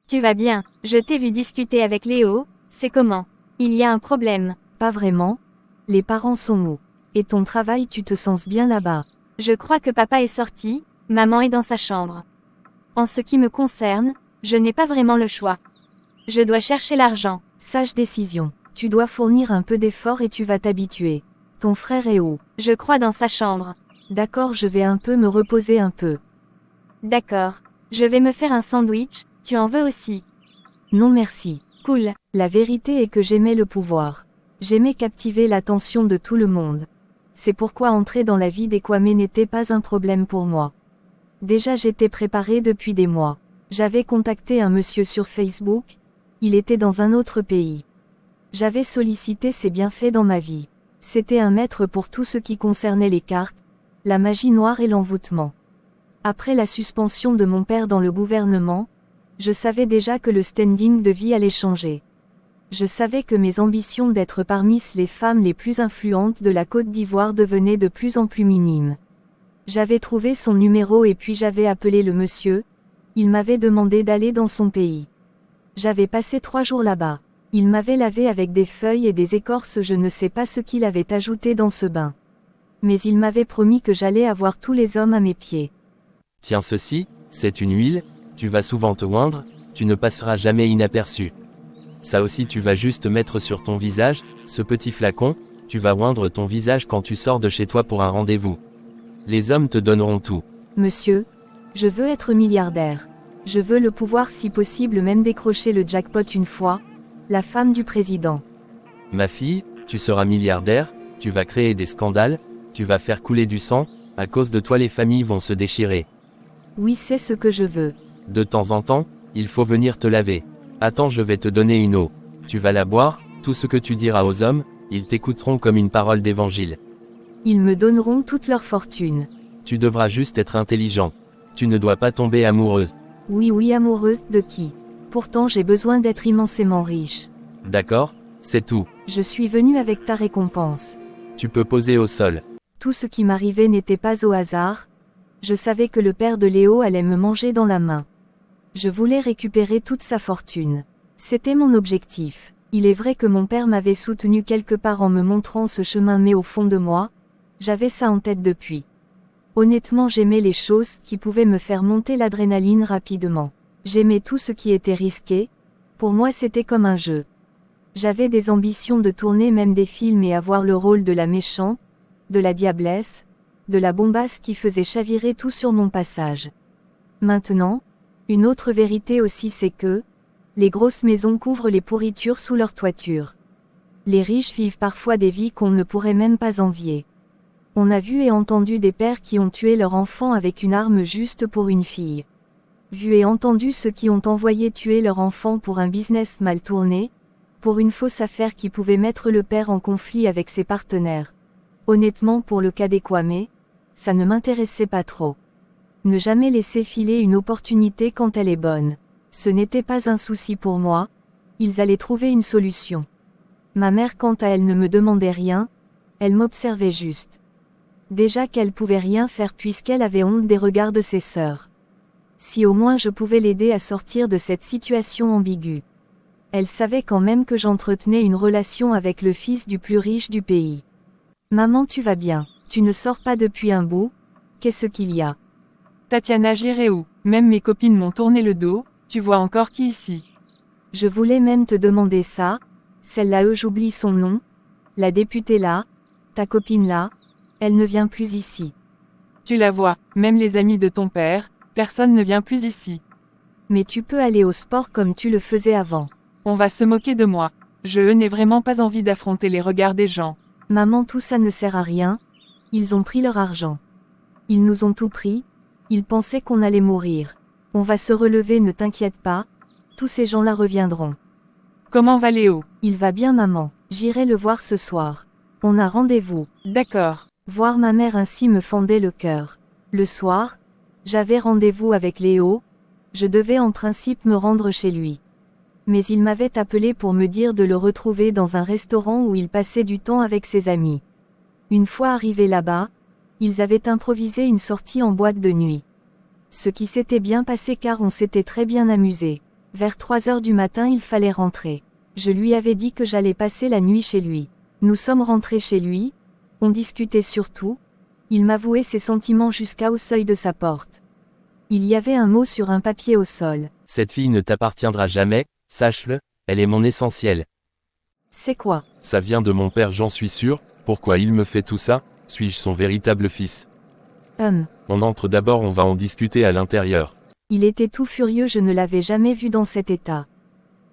Tu vas bien, je t'ai vu discuter avec Léo, c'est comment? Il y a un problème. Pas vraiment. Les parents sont mous. Et ton travail, tu te sens bien là-bas? Je crois que papa est sorti, maman est dans sa chambre. En ce qui me concerne, je n'ai pas vraiment le choix. Je dois chercher l'argent. Sage décision. Tu dois fournir un peu d'effort et tu vas t'habituer. Ton frère est où? Je crois dans sa chambre. D'accord, je vais un peu me reposer un peu. D'accord. Je vais me faire un sandwich, tu en veux aussi? Non merci. Cool. La vérité est que j'aimais le pouvoir. J'aimais captiver l'attention de tout le monde. C'est pourquoi entrer dans la vie des Kwame n'était pas un problème pour moi. Déjà j'étais préparée depuis des mois. J'avais contacté un monsieur sur Facebook. Il était dans un autre pays. J'avais sollicité ses bienfaits dans ma vie. C'était un maître pour tout ce qui concernait les cartes, la magie noire et l'envoûtement. Après la suspension de mon père dans le gouvernement, je savais déjà que le standing de vie allait changer. Je savais que mes ambitions d'être parmi les femmes les plus influentes de la Côte d'Ivoire devenaient de plus en plus minimes. J'avais trouvé son numéro et puis j'avais appelé le monsieur. Il m'avait demandé d'aller dans son pays. J'avais passé 3 jours là-bas. Il m'avait lavé avec des feuilles et des écorces, je ne sais pas ce qu'il avait ajouté dans ce bain. Mais il m'avait promis que j'allais avoir tous les hommes à mes pieds. Tiens ceci, c'est une huile, tu vas souvent te oindre, tu ne passeras jamais inaperçu. Ça aussi tu vas juste mettre sur ton visage, ce petit flacon, tu vas oindre ton visage quand tu sors de chez toi pour un rendez-vous. Les hommes te donneront tout. Monsieur, je veux être milliardaire. Je veux le pouvoir si possible même décrocher le jackpot une fois, la femme du président. Ma fille, tu seras milliardaire, tu vas créer des scandales, tu vas faire couler du sang, à cause de toi les familles vont se déchirer. Oui, c'est ce que je veux. De temps en temps, il faut venir te laver. Attends, je vais te donner une eau. Tu vas la boire, tout ce que tu diras aux hommes, ils t'écouteront comme une parole d'évangile. Ils me donneront toute leur fortune. Tu devras juste être intelligent. Tu ne dois pas tomber amoureuse. Oui, amoureuse de qui? Pourtant j'ai besoin d'être immensément riche. D'accord, c'est tout. Je suis venue avec ta récompense. Tu peux poser au sol. Tout ce qui m'arrivait n'était pas au hasard. Je savais que le père de Léo allait me manger dans la main. Je voulais récupérer toute sa fortune. C'était mon objectif. Il est vrai que mon père m'avait soutenu quelque part en me montrant ce chemin, mais au fond de moi, j'avais ça en tête depuis. Honnêtement, j'aimais les choses qui pouvaient me faire monter l'adrénaline rapidement. J'aimais tout ce qui était risqué. Pour moi, c'était comme un jeu. J'avais des ambitions de tourner même des films et avoir le rôle de la méchante, de la diablesse, de la bombasse qui faisait chavirer tout sur mon passage. Maintenant, une autre vérité aussi, c'est que les grosses maisons couvrent les pourritures sous leur toiture. Les riches vivent parfois des vies qu'on ne pourrait même pas envier. On a vu et entendu des pères qui ont tué leur enfant avec une arme juste pour une fille. Vu et entendu ceux qui ont envoyé tuer leur enfant pour un business mal tourné, pour une fausse affaire qui pouvait mettre le père en conflit avec ses partenaires. Honnêtement, pour le cas des Kwame, ça ne m'intéressait pas trop. Ne jamais laisser filer une opportunité quand elle est bonne. Ce n'était pas un souci pour moi, ils allaient trouver une solution. Ma mère, quant à elle, ne me demandait rien, elle m'observait juste. Déjà qu'elle pouvait rien faire puisqu'elle avait honte des regards de ses sœurs. Si au moins je pouvais l'aider à sortir de cette situation ambiguë. Elle savait quand même que j'entretenais une relation avec le fils du plus riche du pays. Maman, tu vas bien? Tu ne sors pas depuis un bout? Qu'est-ce qu'il y a? Tatiana, j'irai où? Même mes copines m'ont tourné le dos, tu vois encore qui ici? Je voulais même te demander ça, celle-là, j'oublie son nom, la députée là, ta copine là, elle ne vient plus ici. Tu la vois, même les amis de ton père, personne ne vient plus ici. Mais tu peux aller au sport comme tu le faisais avant. On va se moquer de moi. Je n'ai vraiment pas envie d'affronter les regards des gens. Maman, tout ça ne sert à rien, ils ont pris leur argent. Ils nous ont tout pris, ils pensaient qu'on allait mourir. On va se relever, ne t'inquiète pas, tous ces gens-là reviendront. Comment va Léo? Il va bien maman, j'irai le voir ce soir. On a rendez-vous. D'accord. Voir ma mère ainsi me fendait le cœur. Le soir, j'avais rendez-vous avec Léo, je devais en principe me rendre chez lui. Mais il m'avait appelé pour me dire de le retrouver dans un restaurant où il passait du temps avec ses amis. Une fois arrivé là-bas, ils avaient improvisé une sortie en boîte de nuit. Ce qui s'était bien passé car on s'était très bien amusé. Vers 3 heures du matin il fallait rentrer. Je lui avais dit que j'allais passer la nuit chez lui. Nous sommes rentrés chez lui, on discutait surtout, il m'avouait ses sentiments jusqu'au seuil de sa porte. Il y avait un mot sur un papier au sol. Cette fille ne t'appartiendra jamais, sache-le, elle est mon essentiel. C'est quoi? Ça vient de mon père, j'en suis sûr. Pourquoi il me fait tout ça? Suis-je son véritable fils? On entre d'abord, on va en discuter à l'intérieur. Il était tout furieux, je ne l'avais jamais vu dans cet état.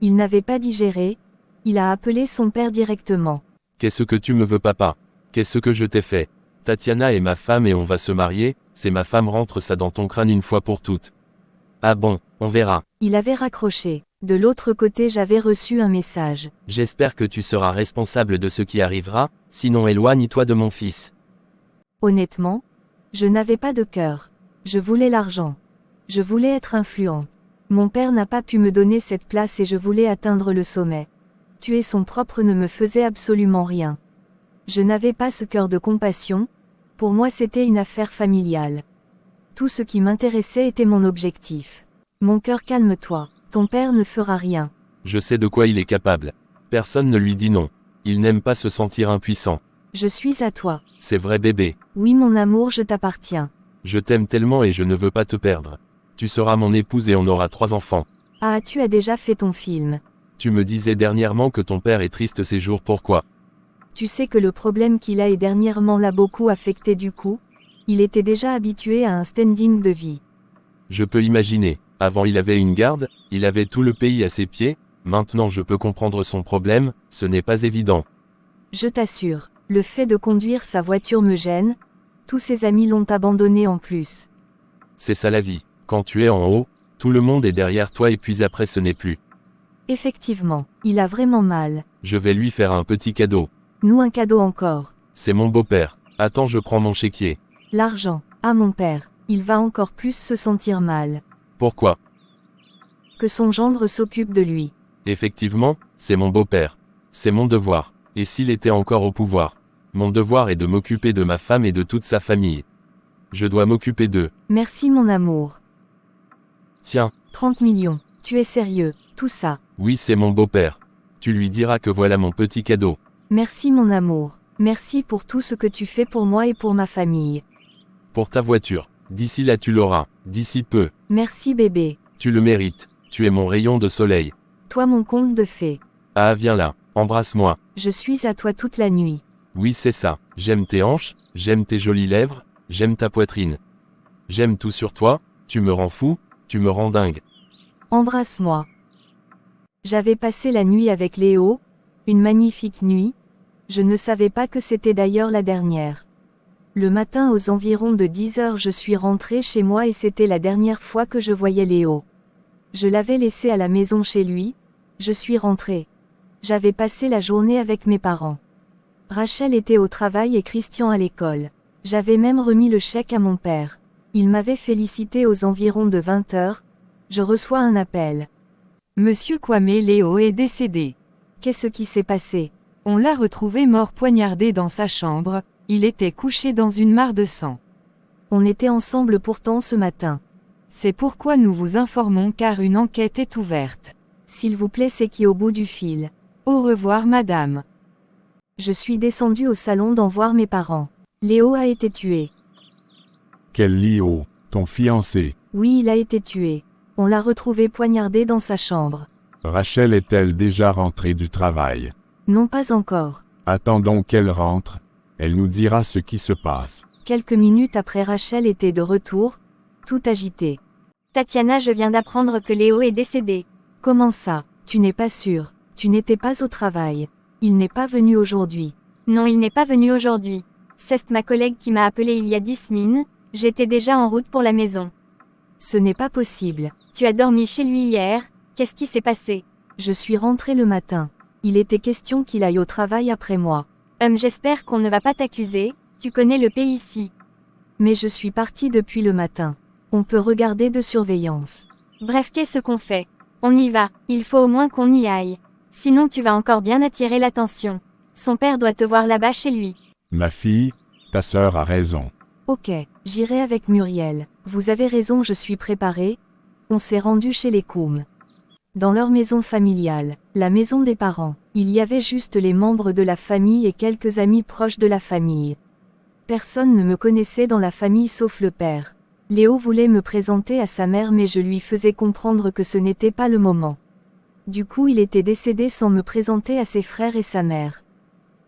Il n'avait pas digéré, il a appelé son père directement. Qu'est-ce que tu me veux, papa? Qu'est-ce que je t'ai fait? Tatiana est ma femme et on va se marier, c'est ma femme, rentre ça dans ton crâne une fois pour toutes. Ah bon, on verra. Il avait raccroché. De l'autre côté, j'avais reçu un message. J'espère que tu seras responsable de ce qui arrivera, sinon éloigne-toi de mon fils. Honnêtement, je n'avais pas de cœur. Je voulais l'argent. Je voulais être influent. Mon père n'a pas pu me donner cette place et je voulais atteindre le sommet. Tuer son propre ne me faisait absolument rien. Je n'avais pas ce cœur de compassion, pour moi c'était une affaire familiale. Tout ce qui m'intéressait était mon objectif. Mon cœur, calme-toi, ton père ne fera rien. Je sais de quoi il est capable. Personne ne lui dit non. Il n'aime pas se sentir impuissant. Je suis à toi. C'est vrai, bébé. Oui, mon amour, je t'appartiens. Je t'aime tellement et je ne veux pas te perdre. Tu seras mon épouse et on aura 3 enfants. Ah, tu as déjà fait ton film. Tu me disais dernièrement que ton père est triste ces jours, pourquoi? Tu sais que le problème qu'il a et dernièrement l'a beaucoup affecté du coup. Il était déjà habitué à un standing de vie. Je peux imaginer. Avant il avait une garde, il avait tout le pays à ses pieds, maintenant je peux comprendre son problème, ce n'est pas évident. Je t'assure, le fait de conduire sa voiture me gêne, tous ses amis l'ont abandonné en plus. C'est ça la vie, quand tu es en haut, tout le monde est derrière toi et puis après ce n'est plus. Effectivement, il a vraiment mal. Je vais lui faire un petit cadeau. Nous un cadeau encore. C'est mon beau-père. Attends, je prends mon chéquier. L'argent. Ah mon père, il va encore plus se sentir mal. Pourquoi? Que son gendre s'occupe de lui. Effectivement, c'est mon beau-père. C'est mon devoir. Et s'il était encore au pouvoir? Mon devoir est de m'occuper de ma femme et de toute sa famille. Je dois m'occuper d'eux. Merci mon amour. Tiens. 30 millions. Tu es sérieux, tout ça? Oui, c'est mon beau-père. Tu lui diras que voilà mon petit cadeau. Merci mon amour. Merci pour tout ce que tu fais pour moi et pour ma famille. Pour ta voiture. D'ici là tu l'auras. D'ici peu. Merci bébé. Tu le mérites. Tu es mon rayon de soleil. Toi mon conte de fées. Ah, viens là. Embrasse-moi. Je suis à toi toute la nuit. Oui, c'est ça. J'aime tes hanches, j'aime tes jolies lèvres, j'aime ta poitrine. J'aime tout sur toi, tu me rends fou, tu me rends dingue. Embrasse-moi. J'avais passé la nuit avec Léo, une magnifique nuit. Je ne savais pas que c'était d'ailleurs la dernière. Le matin aux environs de 10 heures je suis rentrée chez moi et c'était la dernière fois que je voyais Léo. Je l'avais laissé à la maison chez lui, je suis rentrée. J'avais passé la journée avec mes parents. Rachel était au travail et Christian à l'école. J'avais même remis le chèque à mon père. Il m'avait félicité aux environs de 20 heures. Je reçois un appel. Monsieur Kwame Léo est décédé. Qu'est-ce qui s'est passé? On l'a retrouvé mort poignardé dans sa chambre, il était couché dans une mare de sang. On était ensemble pourtant ce matin. C'est pourquoi nous vous informons car une enquête est ouverte. S'il vous plaît, c'est qui au bout du fil? Au revoir madame. Je suis descendue au salon d'en voir mes parents. Léo a été tué. Quel Léo, ton fiancé? Oui, il a été tué. On l'a retrouvé poignardé dans sa chambre. Rachel est-elle déjà rentrée du travail? Non, pas encore. Attendons qu'elle rentre. Elle nous dira ce qui se passe. Quelques minutes après, Rachel était de retour, tout agitée. Tatiana, je viens d'apprendre que Léo est décédé. Comment ça? Tu n'es pas sûre? Tu n'étais pas au travail. Il n'est pas venu aujourd'hui. Non, il n'est pas venu aujourd'hui. C'est ma collègue qui m'a appelé il y a 10 minutes, j'étais déjà en route pour la maison. Ce n'est pas possible. Tu as dormi chez lui hier, qu'est-ce qui s'est passé? Je suis rentrée le matin. Il était question qu'il aille au travail après moi. J'espère qu'on ne va pas t'accuser, tu connais le pays ici. Mais je suis partie depuis le matin. On peut regarder de surveillance. Bref, qu'est-ce qu'on fait? On y va, il faut au moins qu'on y aille. Sinon tu vas encore bien attirer l'attention. Son père doit te voir là-bas chez lui. Ma fille, ta sœur a raison. Ok, j'irai avec Muriel. Vous avez raison, je suis préparée. On s'est rendu chez les Koum. Dans leur maison familiale, la maison des parents, il y avait juste les membres de la famille et quelques amis proches de la famille. Personne ne me connaissait dans la famille sauf le père. Léo voulait me présenter à sa mère mais je lui faisais comprendre que ce n'était pas le moment. Du coup il était décédé sans me présenter à ses frères et sa mère.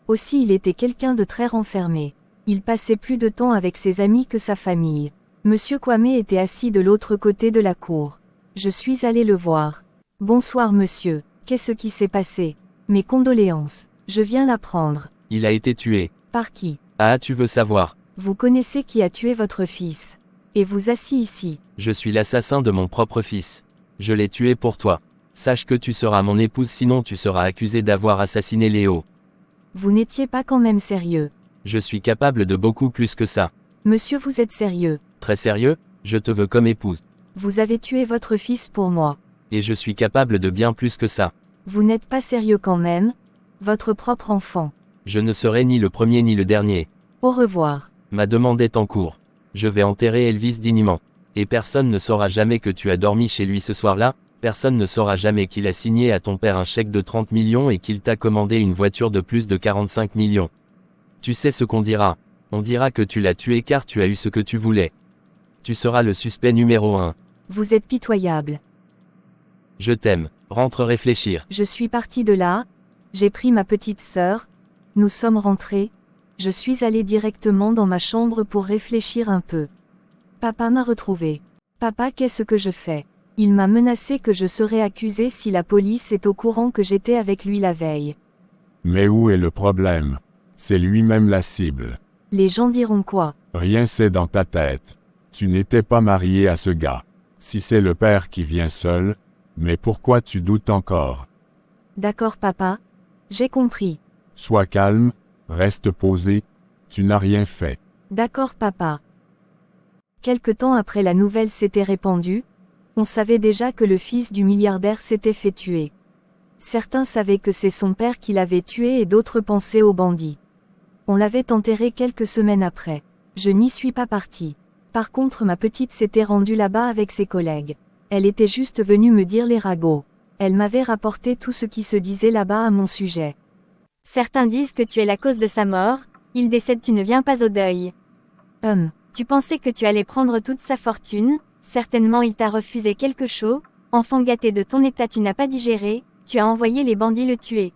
Aussi il était quelqu'un de très renfermé. Il passait plus de temps avec ses amis que sa famille. Monsieur Kwame était assis de l'autre côté de la cour. Je suis allé le voir. « Bonsoir monsieur, qu'est-ce qui s'est passé ? Mes condoléances. Je viens l'apprendre. » Il a été tué. Par qui ? Ah, tu veux savoir? Vous connaissez qui a tué votre fils. Et vous assis ici. Je suis l'assassin de mon propre fils. Je l'ai tué pour toi. Sache que tu seras mon épouse sinon tu seras accusé d'avoir assassiné Léo. Vous n'étiez pas quand même sérieux. Je suis capable de beaucoup plus que ça. Monsieur vous êtes sérieux. Très sérieux, je te veux comme épouse. Vous avez tué votre fils pour moi. Et je suis capable de bien plus que ça. Vous n'êtes pas sérieux quand même. Votre propre enfant. Je ne serai ni le premier ni le dernier. Au revoir. Ma demande est en cours. Je vais enterrer Elvis dignement. Et personne ne saura jamais que tu as dormi chez lui ce soir-là, personne ne saura jamais qu'il a signé à ton père un chèque de 30 millions et qu'il t'a commandé une voiture de plus de 45 millions. Tu sais ce qu'on dira. On dira que tu l'as tué car tu as eu ce que tu voulais. Tu seras le suspect numéro 1. Vous êtes pitoyable. Je t'aime. Rentre réfléchir. Je suis parti de là. J'ai pris ma petite sœur. Nous sommes rentrés. Je suis allé directement dans ma chambre pour réfléchir un peu. Papa m'a retrouvé. Papa, qu'est-ce que je fais? Il m'a menacé que je serais accusé si la police est au courant que j'étais avec lui la veille. Mais où est le problème? C'est lui-même la cible. Les gens diront quoi? Rien c'est dans ta tête. Tu n'étais pas marié à ce gars. Si c'est le père qui vient seul, mais pourquoi tu doutes encore? D'accord papa. J'ai compris. Sois calme, reste posé, tu n'as rien fait. D'accord papa. Quelque temps après la nouvelle s'était répandue, on savait déjà que le fils du milliardaire s'était fait tuer. Certains savaient que c'est son père qui l'avait tué et d'autres pensaient aux bandits. On l'avait enterré quelques semaines après. Je n'y suis pas partie. Par contre ma petite s'était rendue là-bas avec ses collègues. Elle était juste venue me dire les ragots. Elle m'avait rapporté tout ce qui se disait là-bas à mon sujet. Certains disent que tu es la cause de sa mort, il décède, tu ne viens pas au deuil. Tu pensais que tu allais prendre toute sa fortune, certainement il t'a refusé quelque chose, enfant gâté de ton état tu n'as pas digéré, tu as envoyé les bandits le tuer.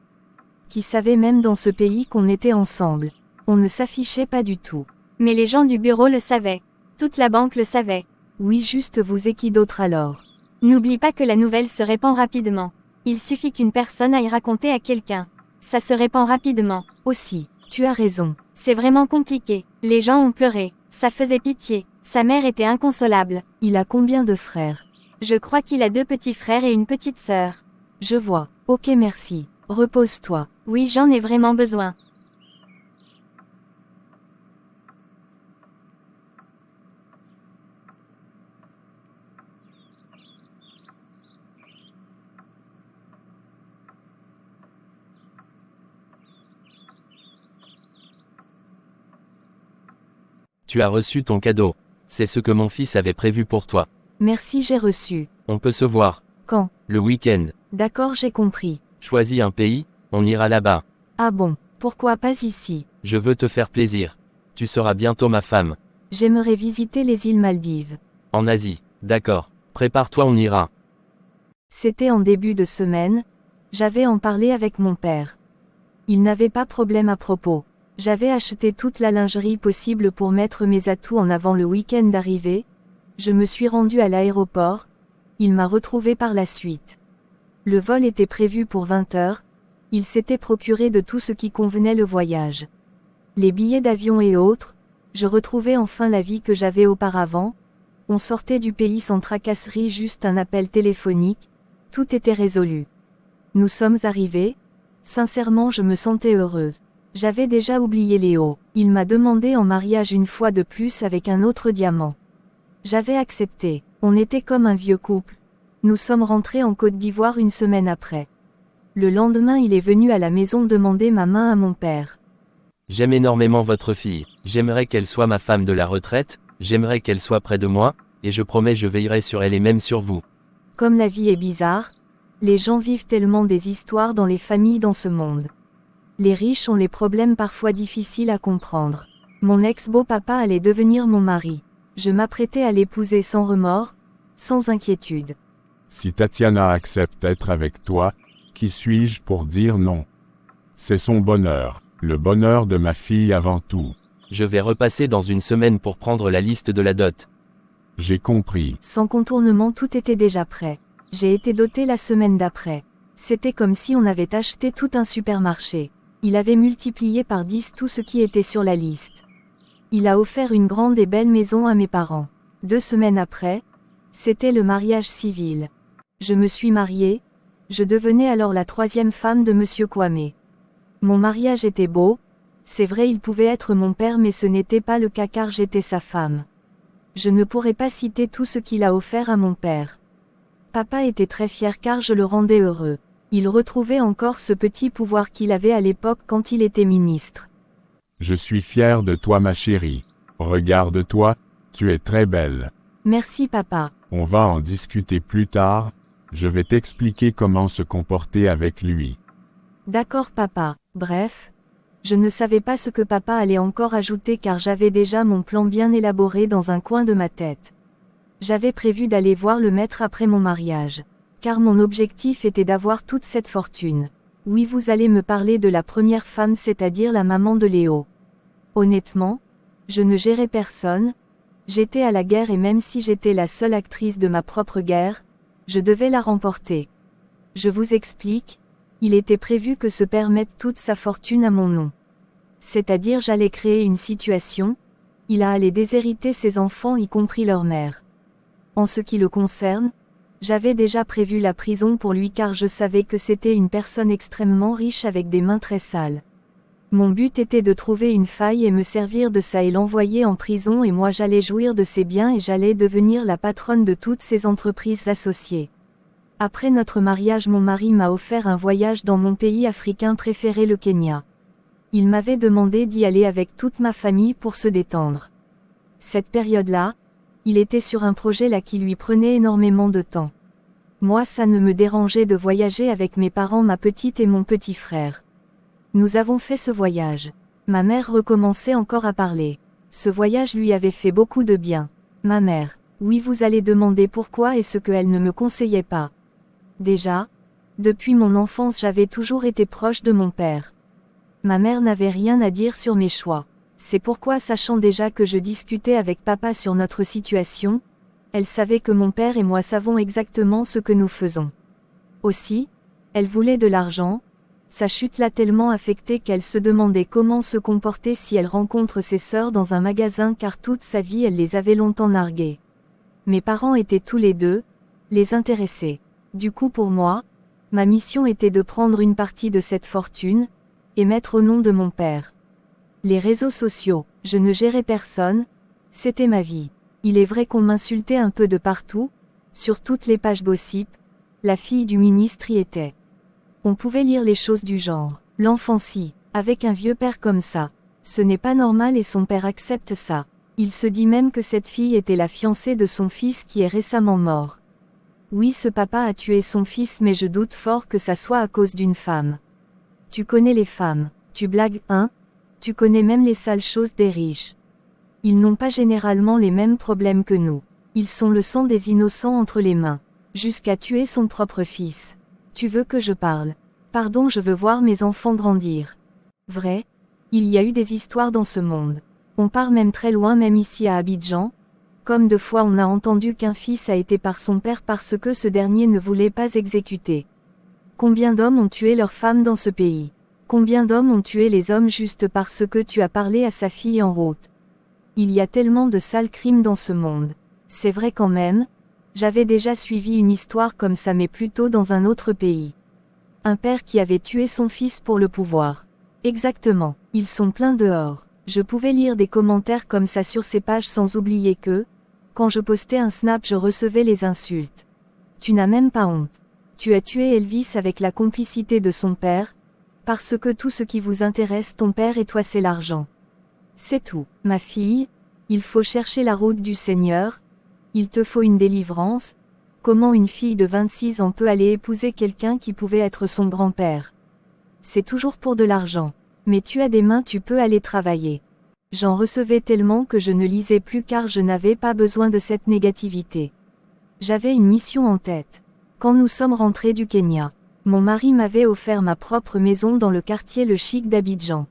Qui savait même dans ce pays qu'on était ensemble. On ne s'affichait pas du tout. Mais les gens du bureau le savaient. Toute la banque le savait. Oui juste vous et qui d'autre alors? N'oublie pas que la nouvelle se répand rapidement. Il suffit qu'une personne aille raconter à quelqu'un. Ça se répand rapidement. Aussi, tu as raison. C'est vraiment compliqué. Les gens ont pleuré. Ça faisait pitié. Sa mère était inconsolable. Il a combien de frères? Je crois qu'il a 2 petits frères et une petite sœur. Je vois. Ok merci. Repose-toi. Oui j'en ai vraiment besoin. Tu as reçu ton cadeau. C'est ce que mon fils avait prévu pour toi. Merci j'ai reçu. On peut se voir. Quand? Le week-end. D'accord j'ai compris. Choisis un pays, on ira là-bas. Ah bon, pourquoi pas ici? Je veux te faire plaisir. Tu seras bientôt ma femme. J'aimerais visiter les îles Maldives. En Asie. D'accord. Prépare-toi, on ira. C'était en début de semaine. J'avais en parlé avec mon père. Il n'avait pas problème à propos. J'avais acheté toute la lingerie possible pour mettre mes atouts en avant le week-end d'arrivée. Je me suis rendu à l'aéroport. Il m'a retrouvé par la suite. Le vol était prévu pour 20 heures. Il s'était procuré de tout ce qui convenait le voyage. Les billets d'avion et autres. Je retrouvais enfin la vie que j'avais auparavant. On sortait du pays sans tracasserie, juste un appel téléphonique. Tout était résolu. Nous sommes arrivés. Sincèrement je me sentais heureuse. J'avais déjà oublié Léo. Il m'a demandé en mariage une fois de plus avec un autre diamant. J'avais accepté. On était comme un vieux couple. Nous sommes rentrés en Côte d'Ivoire une semaine après. Le lendemain il est venu à la maison demander ma main à mon père. J'aime énormément votre fille. J'aimerais qu'elle soit ma femme de la retraite, j'aimerais qu'elle soit près de moi, et je promets je veillerai sur elle et même sur vous. Comme la vie est bizarre. Les gens vivent tellement des histoires dans les familles dans ce monde. Les riches ont les problèmes parfois difficiles à comprendre. Mon ex-beau-papa allait devenir mon mari. Je m'apprêtais à l'épouser sans remords, sans inquiétude. Si Tatiana accepte d'être avec toi, qui suis-je pour dire non? C'est son bonheur, le bonheur de ma fille avant tout. Je vais repasser dans une semaine pour prendre la liste de la dot. J'ai compris. Sans contournement, tout était déjà prêt. J'ai été dotée la semaine d'après. C'était comme si on avait acheté tout un supermarché. Il avait multiplié par 10 tout ce qui était sur la liste. Il a offert une grande et belle maison à mes parents. 2 semaines après, c'était le mariage civil. Je me suis mariée, je devenais alors la 3e femme de Monsieur Kwame. Mon mariage était beau, c'est vrai, il pouvait être mon père, mais ce n'était pas le cas car j'étais sa femme. Je ne pourrais pas citer tout ce qu'il a offert à mon père. Papa était très fier car je le rendais heureux. Il retrouvait encore ce petit pouvoir qu'il avait à l'époque quand il était ministre. Je suis fier de toi, ma chérie. Regarde-toi, tu es très belle. Merci papa. On va en discuter plus tard, je vais t'expliquer comment se comporter avec lui. D'accord papa. Bref, je ne savais pas ce que papa allait encore ajouter car j'avais déjà mon plan bien élaboré dans un coin de ma tête. J'avais prévu d'aller voir le maître après mon mariage. Car mon objectif était d'avoir toute cette fortune. Oui, vous allez me parler de la première femme, c'est-à-dire la maman de Léo. Honnêtement, je ne gérais personne. J'étais à la guerre et même si j'étais la seule actrice de ma propre guerre, je devais la remporter. Je vous explique, il était prévu que se permette toute sa fortune à mon nom. C'est-à-dire j'allais créer une situation, il allait déshériter ses enfants y compris leur mère. En ce qui le concerne, j'avais déjà prévu la prison pour lui car je savais que c'était une personne extrêmement riche avec des mains très sales. Mon but était de trouver une faille et me servir de ça et l'envoyer en prison et moi j'allais jouir de ses biens et j'allais devenir la patronne de toutes ses entreprises associées. Après notre mariage, mon mari m'a offert un voyage dans mon pays africain préféré, le Kenya. Il m'avait demandé d'y aller avec toute ma famille pour se détendre. Cette période-là, il était sur un projet là qui lui prenait énormément de temps. Moi, ça ne me dérangeait de voyager avec mes parents, ma petite et mon petit frère. Nous avons fait ce voyage. Ma mère recommençait encore à parler. Ce voyage lui avait fait beaucoup de bien. Ma mère, oui, vous allez demander pourquoi et ce qu'elle ne me conseillait pas. Déjà, depuis mon enfance, j'avais toujours été proche de mon père. Ma mère n'avait rien à dire sur mes choix. C'est pourquoi, sachant déjà que je discutais avec papa sur notre situation, elle savait que mon père et moi savons exactement ce que nous faisons. Aussi, elle voulait de l'argent. Sa chute l'a tellement affectée qu'elle se demandait comment se comporter si elle rencontre ses sœurs dans un magasin car toute sa vie elle les avait longtemps narguées. Mes parents étaient tous les deux, les intéressés. Du coup pour moi, ma mission était de prendre une partie de cette fortune, et mettre au nom de mon père. Les réseaux sociaux, je ne gérais personne, c'était ma vie. Il est vrai qu'on m'insultait un peu de partout, sur toutes les pages gossip, la fille du ministre y était. On pouvait lire les choses du genre, l'enfant si, avec un vieux père comme ça, ce n'est pas normal et son père accepte ça. Il se dit même que cette fille était la fiancée de son fils qui est récemment mort. Oui, ce papa a tué son fils mais je doute fort que ça soit à cause d'une femme. Tu connais les femmes, tu blagues, hein? Tu connais même les sales choses des riches. Ils n'ont pas généralement les mêmes problèmes que nous. Ils sont le sang des innocents entre les mains. Jusqu'à tuer son propre fils. Tu veux que je parle? Pardon, je veux voir mes enfants grandir. Vrai? Il y a eu des histoires dans ce monde. On part même très loin, même ici à Abidjan. Comme 2 fois on a entendu qu'un fils a été par son père parce que ce dernier ne voulait pas exécuter. Combien d'hommes ont tué leurs femmes dans ce pays? Combien d'hommes ont tué les hommes juste parce que tu as parlé à sa fille en route? Il y a tellement de sales crimes dans ce monde. C'est vrai quand même, j'avais déjà suivi une histoire comme ça mais plutôt dans un autre pays. Un père qui avait tué son fils pour le pouvoir. Exactement, ils sont pleins dehors. Je pouvais lire des commentaires comme ça sur ces pages sans oublier que, quand je postais un snap je recevais les insultes. Tu n'as même pas honte. Tu as tué Elvis avec la complicité de son père, parce que tout ce qui vous intéresse ton père et toi c'est l'argent. C'est tout, ma fille, il faut chercher la route du Seigneur, il te faut une délivrance, Comment une fille de 26 ans peut aller épouser quelqu'un qui pouvait être son grand-père? C'est toujours pour de l'argent. Mais tu as des mains, tu peux aller travailler. J'en recevais tellement que je ne lisais plus car je n'avais pas besoin de cette négativité. J'avais une mission en tête. Quand nous sommes rentrés du Kenya, mon mari m'avait offert ma propre maison dans le quartier Le Chic d'Abidjan.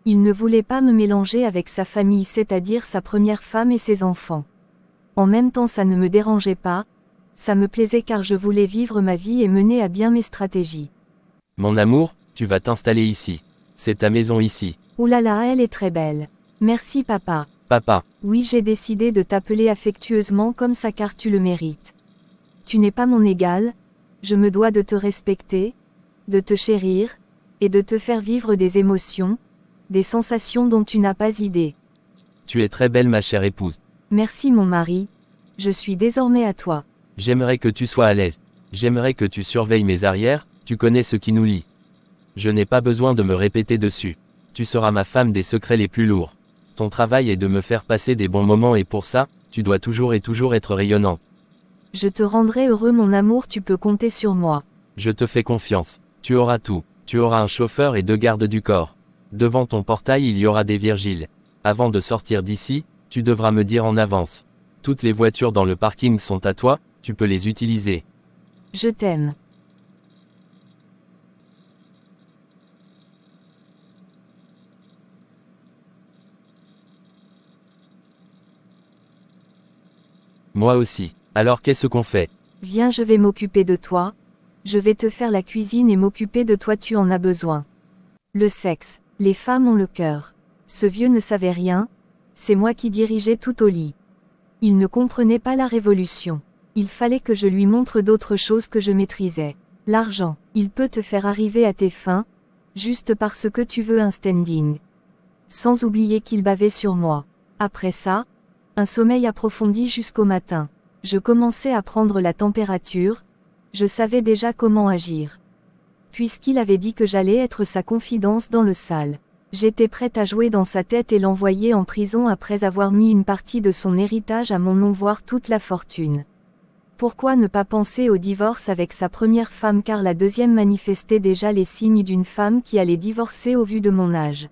Il ne voulait pas me mélanger avec sa famille, c'est-à-dire sa première femme et ses enfants. En même temps, ça ne me dérangeait pas, ça me plaisait car je voulais vivre ma vie et mener à bien mes stratégies. Mon amour, tu vas t'installer ici. C'est ta maison ici. Oulala, elle est très belle. Merci papa. Papa, Oui, j'ai décidé de t'appeler affectueusement comme ça car tu le mérites. Tu n'es pas mon égal, je me dois de te respecter, de te chérir, et de te faire vivre des émotions, des sensations dont tu n'as pas idée. tu es très belle ma chère épouse. Merci mon mari, je suis désormais à toi. J'aimerais que tu sois à l'aise. J'aimerais que tu surveilles mes arrières, tu connais ce qui nous lie. Je n'ai pas besoin de me répéter dessus. Tu seras ma femme des secrets les plus lourds. Ton travail est de me faire passer des bons moments et pour ça, tu dois toujours être rayonnante. Je te rendrai heureux mon amour, tu peux compter sur moi. Je te fais confiance. Tu auras tout. Tu auras un chauffeur et 2 gardes du corps. Devant ton portail il y aura des Virgiles. Avant de sortir d'ici, tu devras me dire en avance. Toutes les voitures dans le parking sont à toi, tu peux les utiliser. Je t'aime. Moi aussi. Alors qu'est-ce qu'on fait? Viens, je vais m'occuper de toi. Je vais te faire la cuisine et m'occuper de toi, tu en as besoin. Le sexe. Les femmes ont le cœur. Ce vieux ne savait rien. C'est moi qui dirigeais tout au lit. Il ne comprenait pas la révolution. Il fallait que je lui montre d'autres choses que je maîtrisais. L'argent. Il peut te faire arriver à tes fins, juste parce que tu veux un standing. Sans oublier qu'il bavait sur moi. Après ça, un sommeil approfondi jusqu'au matin. Je commençais à prendre la température, je savais déjà comment agir. Puisqu'il avait dit que j'allais être sa confidence dans le sale. J'étais prête à jouer dans sa tête et l'envoyer en prison après avoir mis une partie de son héritage à mon nom, voire toute la fortune. Pourquoi ne pas penser au divorce avec sa première femme car la deuxième manifestait déjà les signes d'une femme qui allait divorcer au vu de mon âge.